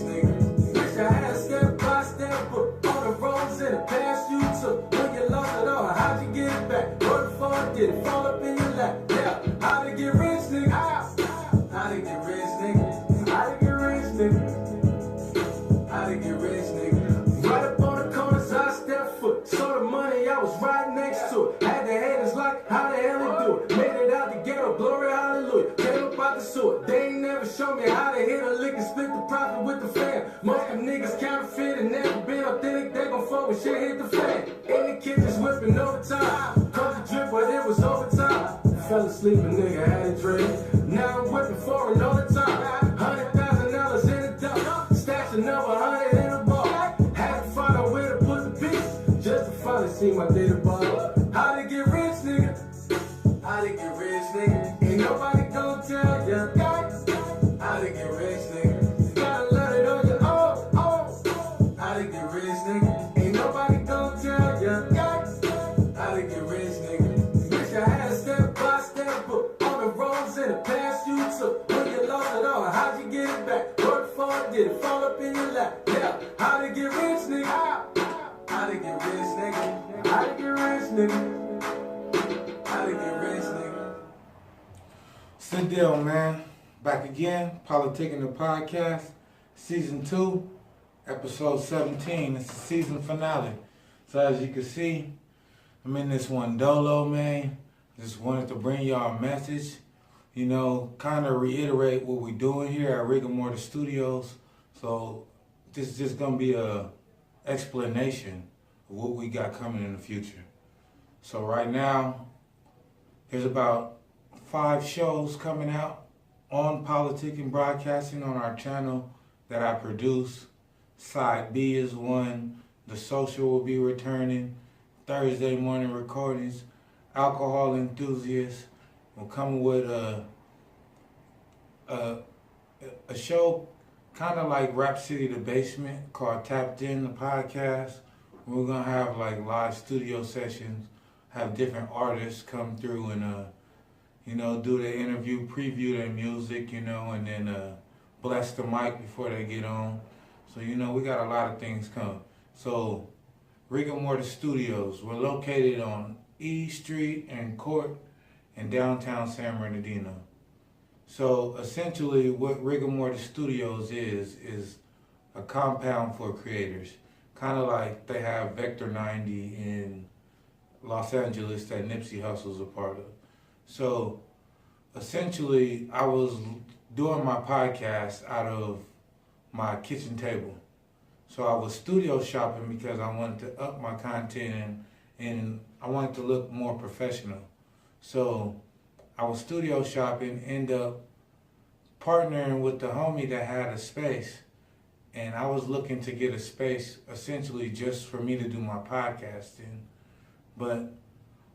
nigga. Wish I had a step-by-step book on the roads in the past you took. When you lost it all, how'd you get it back? Work for it, did it fall up in your lap? Yeah, how to get rich, nigga? How to get rich, nigga? How to get rich, nigga? How to get rich, nigga? Right up on the corners, I stepped foot. Saw the money, I was right next to it. Had the haters like, how the hell they do it? Made it out the ghetto, glory, hallelujah. Came up out the sewer. They ain't never show me how to hit a lick and split the profit with the fam. Most of niggas counterfeit and never been authentic. They gon' fuck when shit hit the fan. In the kitchen's whipping overtime. Cause the drip, but it was overtime. Fell asleep, a nigga had a dream. Now I'm whipping foreign all the time. $100,000 in the dump. Stash another 100 in the ball. Had to find out where to put the piece. Just to finally see my data ball. How to get rich, nigga? How to get rich, nigga? Ain't nobody gon' tell ya. How to get rich, nigga? Gotta let it on your own. How to get rich, nigga? Ain't nobody gon' tell ya. How to get rich, nigga? Wish I had a step-by-step book on the roads in the past you took. When you lost it all, how'd you get it back? Work for it, did it fall up in your lap? Yeah, how to get rich, nigga? How to get rich, nigga? How to get rich, nigga? How to get rich, nigga? It's the deal, man. Back again, PolitiKan the podcast, season 2, episode 17. It's the season finale. So as you can see, I'm in this one dolo, man. Just wanted to bring y'all a message. You know, kind of reiterate what we're doing here at Rigor Mortis Studios. So this is just gonna be a explanation of what we got coming in the future. So right now, there's about 5 shows coming out on PolitiKan Broadcasting on our channel that I produce. Side B is one. The Social will be returning. Thursday morning recordings. Alcohol Enthusiasts. We're coming with a show kind of like Rap City The Basement called Tapped In, the podcast. We're going to have like live studio sessions, have different artists come through and, you know, do the interview, preview their music, you know, and then bless the mic before they get on. So, you know, we got a lot of things coming. So, Rigor Mortis Studios, we're located on E Street and Court in downtown San Bernardino. So, essentially, what Rigor Mortis Studios is a compound for creators. Kind of like they have Vector 90 in Los Angeles that Nipsey Hussle's a part of. So, essentially, I was doing my podcast out of my kitchen table. So I was studio shopping because I wanted to up my content and I wanted to look more professional. So I was studio shopping, end up partnering with the homie that had a space. And I was looking to get a space essentially just for me to do my podcast in. But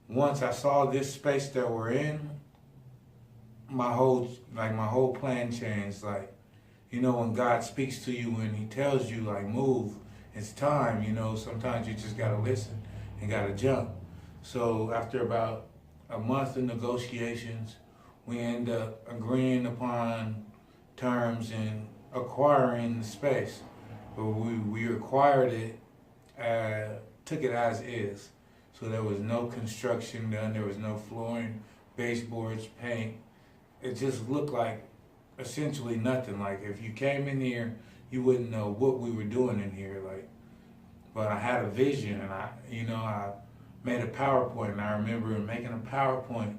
once I saw this space that we're in, my whole plan changed. Like, you know, when God speaks to you and he tells you, like, move, it's time, you know, sometimes you just gotta listen and gotta jump. So after about a month of negotiations, we end up agreeing upon terms and acquiring the space. But we acquired it, took it as is. So there was no construction done, there was no flooring, baseboards, paint. It just looked like essentially nothing. Like if you came in here, you wouldn't know what we were doing in here. Like, but I had a vision and I made a PowerPoint and I remember making a PowerPoint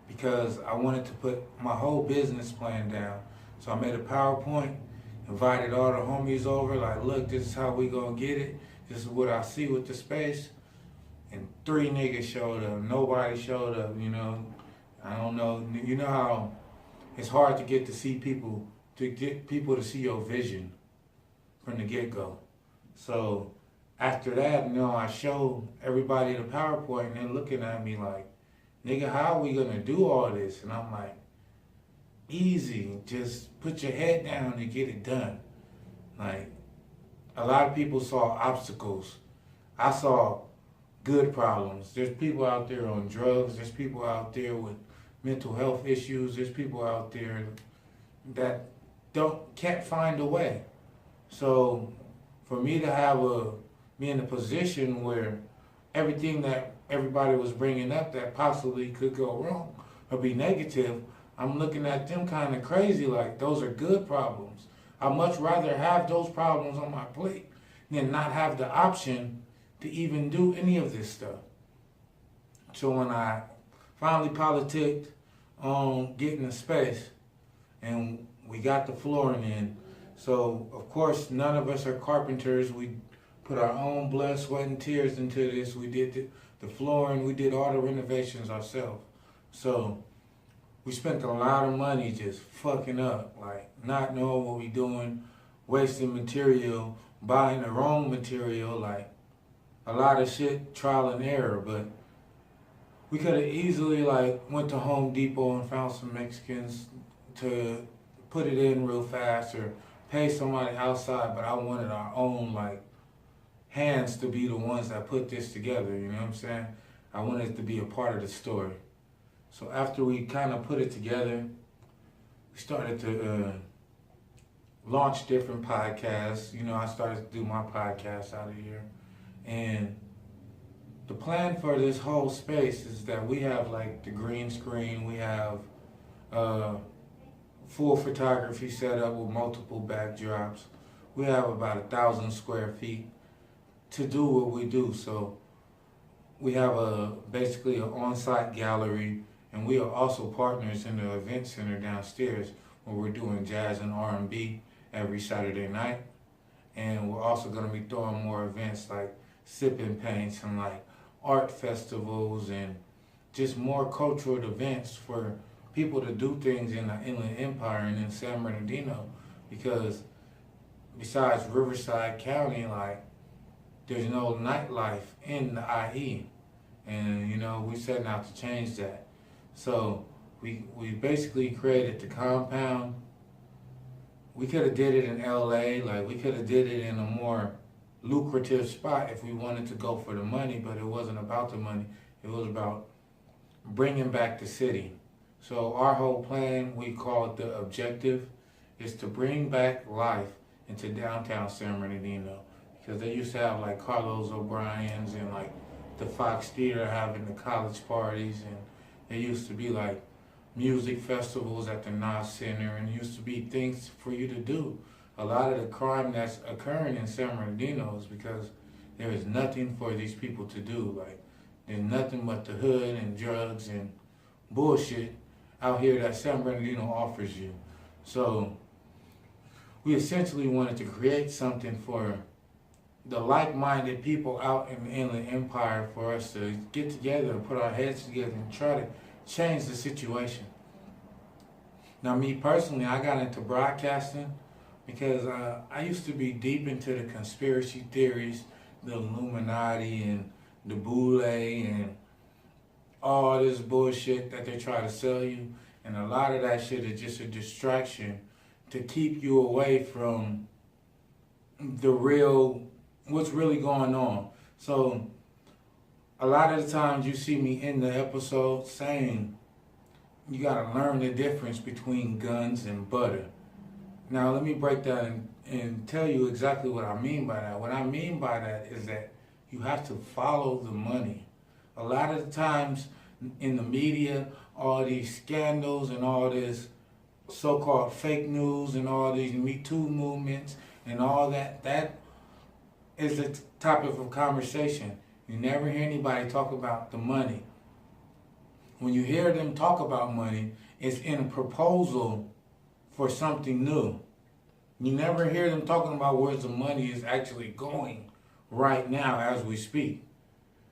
because I wanted to put my whole business plan down. So I made a PowerPoint, invited all the homies over, like, look, this is how we gonna get it. This is what I see with the space. And 3 niggas showed up. Nobody showed up, you know. I don't know. You know how it's hard to get people to see your vision from the get-go. So after that, you know, I showed everybody the PowerPoint and they're looking at me like, nigga, how are we gonna do all this? And I'm like, easy, just put your head down and get it done. Like, a lot of people saw obstacles. I saw good problems. There's people out there on drugs. There's people out there with mental health issues. There's people out there that can't find a way. So for me to be in a position where everything that everybody was bringing up that possibly could go wrong or be negative, I'm looking at them kind of crazy like those are good problems. I'd much rather have those problems on my plate than not have the option to even do any of this stuff. So when I finally politicked on getting a space and we got the flooring in, so of course none of us are carpenters. We put our own blood, sweat, and tears into this. We did the flooring, we did all the renovations ourselves. So we spent a lot of money just fucking up, like not knowing what we doing, wasting material, buying the wrong material, like a lot of shit, trial and error. But we could have easily like went to Home Depot and found some Mexicans to put it in real fast or pay somebody outside, but I wanted our own like hands to be the ones that put this together, you know what I'm saying? I wanted it to be a part of the story. So after we kind of put it together, we started to launch different podcasts. You know, I started to do my podcast out of here. And the plan for this whole space is that we have like the green screen, we have full photography set up with multiple backdrops. We have about 1,000 square feet to do what we do. So we have basically an on-site gallery, and we are also partners in the event center downstairs where we're doing jazz and R&B every Saturday night. And we're also going to be throwing more events like sipping paints and like art festivals and just more cultural events for people to do things in the Inland Empire and in San Bernardino, because besides Riverside County, like there's no nightlife in the IE, and you know we're setting out to change that. So we basically created the compound. We could have did it in LA, like we could have did it in a more lucrative spot if we wanted to go for the money, but it wasn't about the money. It was about bringing back the city. So our whole plan, we call it the objective, is to bring back life into downtown San Bernardino. Because they used to have like Carlos O'Brien's and like the Fox Theater having the college parties, and there used to be like music festivals at the Nas Center, and used to be things for you to do. A lot of the crime that's occurring in San Bernardino is because there is nothing for these people to do. Like there's nothing but the hood and drugs and bullshit out here that San Bernardino offers you. So we essentially wanted to create something for the like-minded people out in the Inland Empire, for us to get together and put our heads together and try to change the situation. Now, me personally, I got into broadcasting because I used to be deep into the conspiracy theories, the Illuminati and the Boule and all this bullshit that they try to sell you. And a lot of that shit is just a distraction to keep you away from the real, what's really going on. So a lot of the times you see me in the episode saying, you gotta learn the difference between guns and butter. Now let me break that and tell you exactly what I mean by that. What I mean by that is that you have to follow the money. A lot of the times in the media, all these scandals and all this so-called fake news and all these Me Too movements and all that, that is the topic of conversation. You never hear anybody talk about the money. When you hear them talk about money, it's in a proposal for something new. You never hear them talking about where the money is actually going right now as we speak.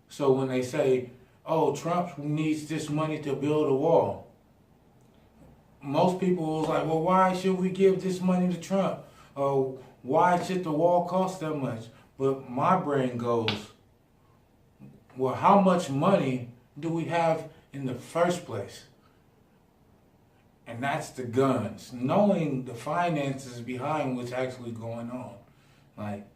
So when they say, oh, Trump needs this money to build a wall, most people was like, well, why should we give this money to Trump? Why should the wall cost that much? But my brain goes, well, how much money do we have in the first place? And that's the guns. Knowing the finances behind what's actually going on. Like,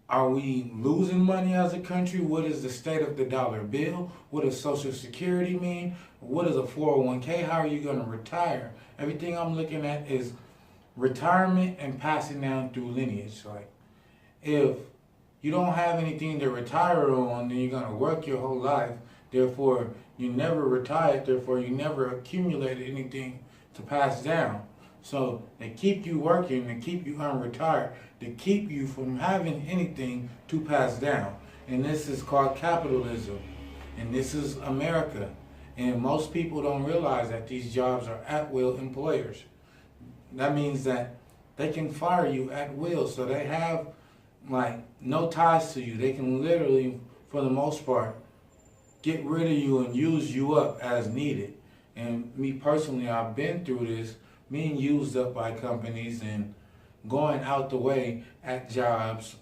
are we losing money as a country? What is the state of the dollar bill? What does Social Security mean? What is a 401k? How are you going to retire? Everything I'm looking at is retirement and passing down through lineage. Like, if you don't have anything to retire on, then you're going to work your whole life. Therefore, you never retired. Therefore, you never accumulated anything to pass down. So they keep you working, they keep you unretired, they keep you from having anything to pass down. And this is called capitalism. And this is America. And most people don't realize that these jobs are at-will employers. That means that they can fire you at will. So they have, like, no ties to you. They can literally, for the most part, get rid of you and use you up as needed. And me personally, I've been through this, being used up by companies and going out the way at jobs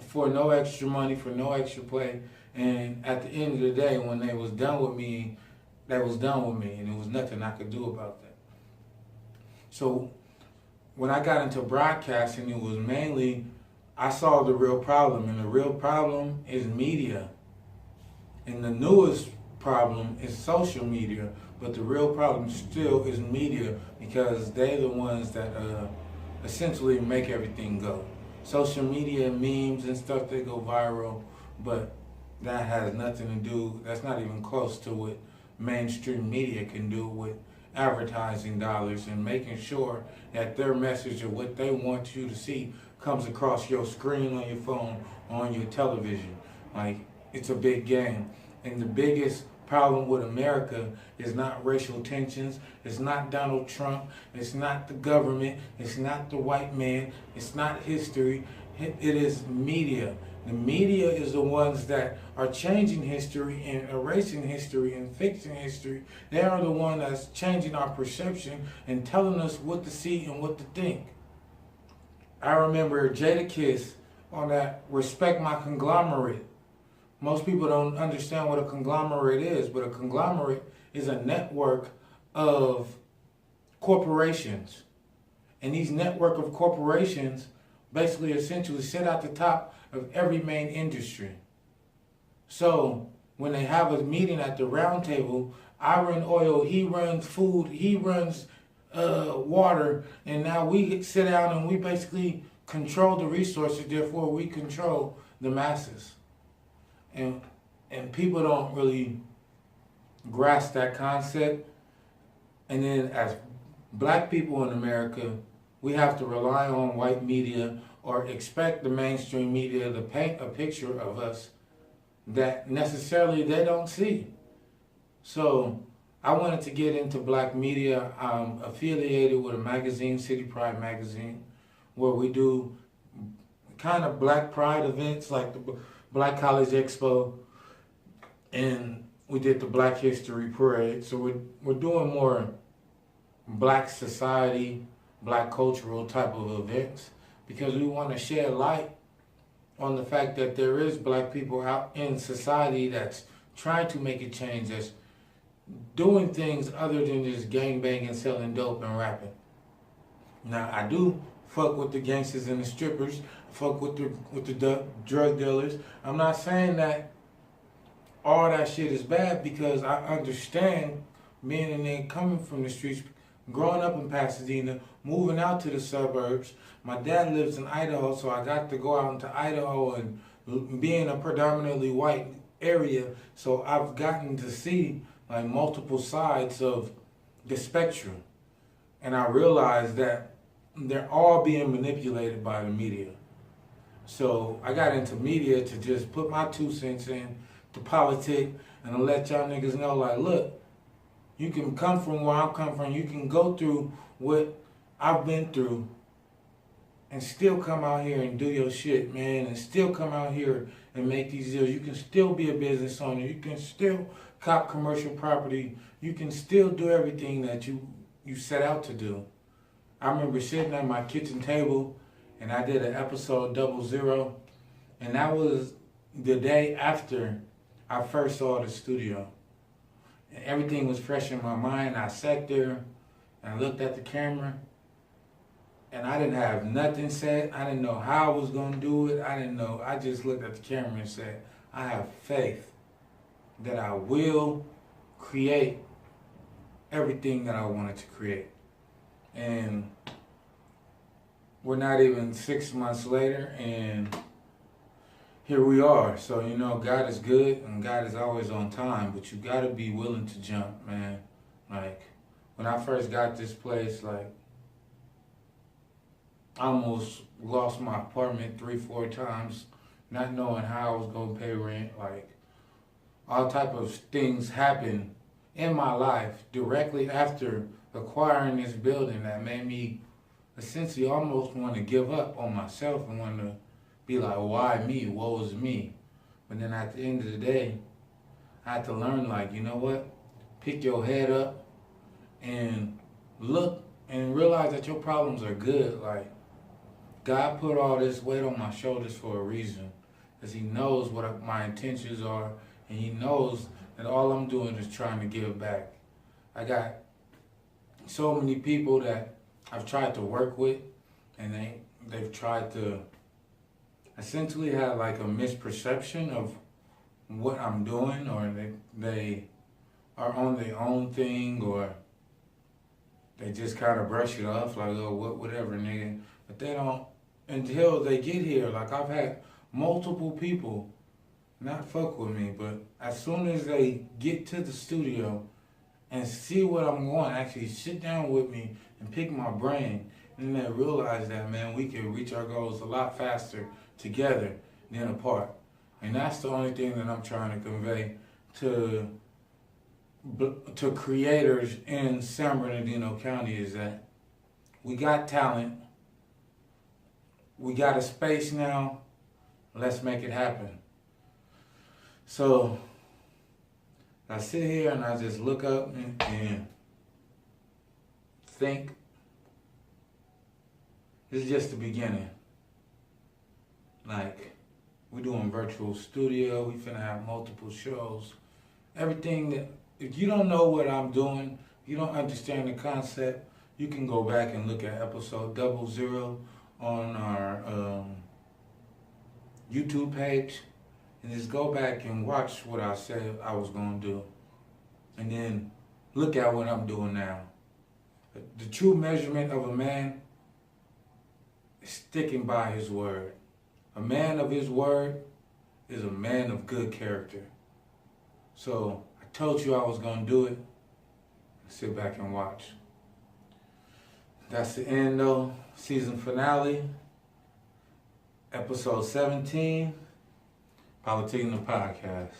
for no extra money, for no extra play. And at the end of the day, when they was done with me, they was done with me, and there was nothing I could do about that. So when I got into broadcasting, it was mainly, I saw the real problem, and the real problem is media. And the newest problem is social media, but the real problem still is media, because they're the ones that essentially make everything go. Social media, memes and stuff, they go viral, but that has nothing to do, that's not even close to what mainstream media can do with advertising dollars and making sure that their message or what they want you to see comes across your screen on your phone, on your television. Like, it's a big game. And the biggest problem with America is not racial tensions, it's not Donald Trump, it's not the government, it's not the white man, it's not history, it is media. The media is the ones that are changing history and erasing history and fixing history. They are the one that's changing our perception and telling us what to see and what to think. I remember Jadakiss on that Respect My Conglomerate. Most people don't understand what a conglomerate is, but a conglomerate is a network of corporations. And these network of corporations basically essentially sit at the top of every main industry. So when they have a meeting at the round table, I run oil, he runs food, he runs water, and now we sit down and we basically control the resources, therefore we control the masses. And people don't really grasp that concept. And then as black people in America, we have to rely on white media or expect the mainstream media to paint a picture of us that necessarily they don't see. So I wanted to get into black media. I'm affiliated with a magazine, City Pride magazine, where we do kind of black pride events like the Black College Expo, and we did the Black History Parade. So we're doing more black society, black cultural type of events, because we want to shed light on the fact that there is black people out in society that's trying to make a change, that's doing things other than just gangbanging, selling dope, and rapping. Now, I do fuck with the gangsters and the strippers, fuck with the drug dealers. I'm not saying that all that shit is bad, because I understand being in there, coming from the streets, growing up in Pasadena, moving out to the suburbs. My dad lives in Idaho, so I got to go out into Idaho and be in a predominantly white area. So I've gotten to see like multiple sides of the spectrum. And I realized that they're all being manipulated by the media. So I got into media to just put my 2 cents in to politics and to let y'all niggas know, like, look, you can come from where I'm coming from, you can go through what I've been through and still come out here and do your shit, man, and still come out here and make these deals. You can still be a business owner, you can still cop commercial property, you can still do everything that you set out to do. I remember sitting at my kitchen table and I did an episode 00, and that was the day after I first saw the studio. And everything was fresh in my mind. I sat there and I looked at the camera and I didn't have nothing said. I didn't know how I was going to do it. I didn't know. I just looked at the camera and said, I have faith that I will create everything that I wanted to create. And we're not even 6 months later, and here we are. So, God is good and God is always on time, but you got to be willing to jump, man. Like, when I first got this place, like, I almost lost my apartment 3-4 times, not knowing how I was going to pay rent. Like, all type of things happened in my life directly after acquiring this building that made me essentially almost want to give up on myself and want to be like, why me? Woe is me. But then at the end of the day, I had to learn, like, you know what? Pick your head up and look and realize that your problems are good. Like, God put all this weight on my shoulders for a reason, because He knows what my intentions are, and He knows that all I'm doing is trying to give back. I got so many people that I've tried to work with, and they've tried to essentially have like a misperception of what I'm doing, or they are on their own thing, or they just kind of brush it off like, oh, whatever, nigga. But they don't, until they get here. Like, I've had multiple people not fuck with me, but as soon as they get to the studio and see what I'm going, actually sit down with me and pick my brain, and then they realize that, man, we can reach our goals a lot faster together than apart. And that's the only thing that I'm trying to convey to creators in San Bernardino County, is that we got talent, we got a space now, let's make it happen. So I sit here and I just look up and think, this is just the beginning. Like, we're doing virtual studio, we finna have multiple shows. Everything that, if you don't know what I'm doing, if you don't understand the concept, you can go back and look at episode 00 on our YouTube page, and just go back and watch what I said I was going to do. And then look at what I'm doing now. The true measurement of a man is sticking by his word. A man of his word is a man of good character. So I told you I was going to do it. Sit back and watch. That's the end, though. Season finale. Episode 17. PolitiKan podcast.